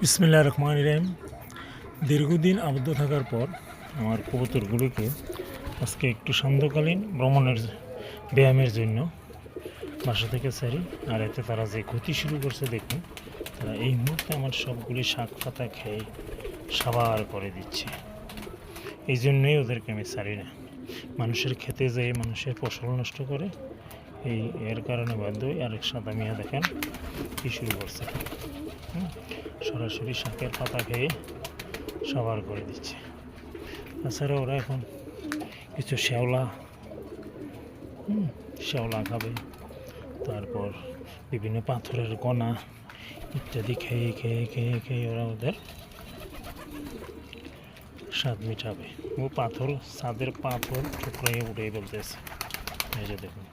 বিসমিল্লাহির রহমানির রহিম। দীর্ঘদিন আবদ্ধ থাকার পর আমার কবুতরগুলিকে আজকে একটু সান্ধ্যকালীন ভ্রমণের ব্যায়ামের জন্য বাসা থেকে ছাড়ি। আর এতে তারা যে ক্ষতি শুরু করছে দেখুন, তারা এই মুহূর্তে আমার সবগুলি শাক পাতা খেয়ে সাবার করে দিচ্ছে। এই জন্যই ওদেরকে আমি ছাড়ি না। মানুষের খেতে যেয়ে মানুষের ফসল নষ্ট করে, এর কারণে বাধ্য হই। আরেক সাদা মিয়া দেখেন কী শুরু করছে, সরাসরি শাকের পাতা খেয়ে সাবার করে দিচ্ছে। তাছাড়া ওরা এখন কিছু শ্যাওলা খাবে, তারপর বিভিন্ন পাথরের কণা ইত্যাদি খেয়ে খেয়ে খেয়ে খেয়ে ওরা ওদের স্বাদ মিটাবে। ও ছাদের পাথর ঠুকরাইয়ে উঠে ফেলতেছে। এই যে দেখুন।